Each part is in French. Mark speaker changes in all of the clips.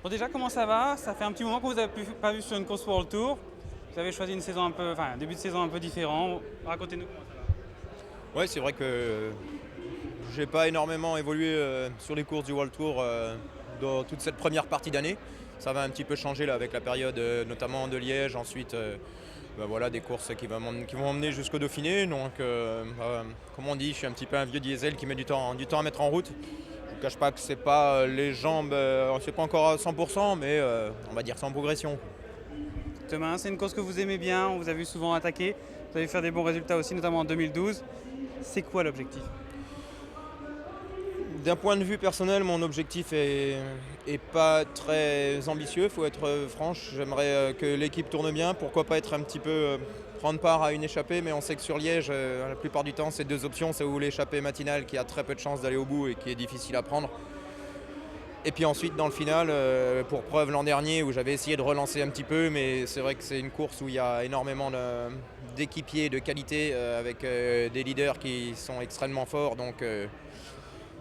Speaker 1: Bon déjà, comment ça va? Ça fait un petit moment que vous n'avez pas vu sur une course World Tour. Vous avez choisi une saison un peu, enfin un début de saison un peu différent. Racontez-nous comment ça va.
Speaker 2: Ouais, c'est vrai que j'ai pas énormément évolué sur les courses du World Tour dans toute cette première partie d'année. Ça va un petit peu changer là avec la période notamment de Liège, ensuite voilà, des courses qui vont emmener jusqu'au Dauphiné. Donc comme on dit, je suis un petit peu un vieux diesel qui met du temps à mettre en route. Je ne cache pas que c'est pas les jambes, c'est pas encore à 100%, mais on va dire sans progression.
Speaker 1: Demain, c'est une course que vous aimez bien, on vous a vu souvent attaquer. Vous avez fait des bons résultats aussi, notamment en 2012. C'est quoi l'objectif?
Speaker 2: D'un point de vue personnel, mon objectif est pas très ambitieux, il faut être franche. J'aimerais que l'équipe tourne bien, pourquoi pas être un petit peu prendre part à une échappée, mais on sait que sur Liège, la plupart du temps, c'est deux options, c'est ou l'échappée matinale qui a très peu de chances d'aller au bout et qui est difficile à prendre. Et puis ensuite dans le final, pour preuve l'an dernier où j'avais essayé de relancer un petit peu, mais c'est vrai que c'est une course où il y a énormément d'équipiers de qualité avec des leaders qui sont extrêmement forts. Donc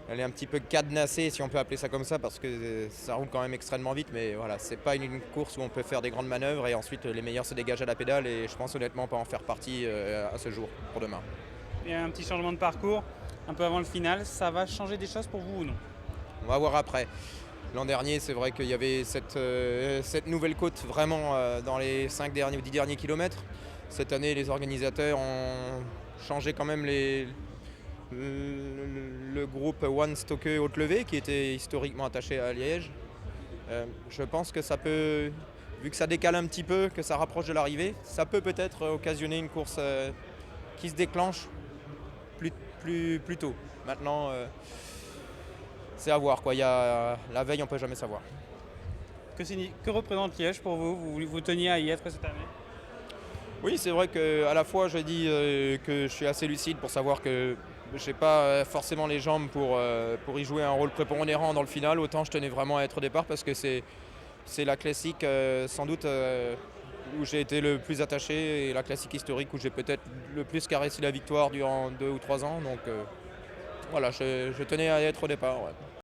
Speaker 2: elle est un petit peu cadenassée, si on peut appeler ça comme ça, parce que ça roule quand même extrêmement vite. Mais voilà, c'est pas une course où on peut faire des grandes manœuvres et ensuite les meilleurs se dégagent à la pédale. Et je pense honnêtement pas en faire partie à ce jour pour demain.
Speaker 1: Il y a un petit changement de parcours un peu avant le final. Ça va changer des choses pour vous ou non?
Speaker 2: On va voir après. L'an dernier, c'est vrai qu'il y avait cette nouvelle côte vraiment dans les 5 derniers ou 10 derniers kilomètres. Cette année, les organisateurs ont changé quand même le groupe One Stokke Haute-Levée qui était historiquement attaché à Liège. Je pense que ça peut, vu que ça décale un petit peu, que ça rapproche de l'arrivée, ça peut peut-être occasionner une course qui se déclenche plus tôt. Maintenant, c'est à voir, quoi. La veille, on ne peut jamais savoir.
Speaker 1: Que représente Liège pour vous? Vous teniez à y être cette année?
Speaker 2: Oui, c'est vrai qu'à la fois, je dis que je suis assez lucide pour savoir que je n'ai pas forcément les jambes pour y jouer un rôle prépondérant dans le final. Autant je tenais vraiment à être au départ parce que c'est la classique, sans doute, où j'ai été le plus attaché et la classique historique où j'ai peut-être le plus caressé la victoire durant 2 ou 3 ans. Donc voilà, je tenais à être au départ. Ouais.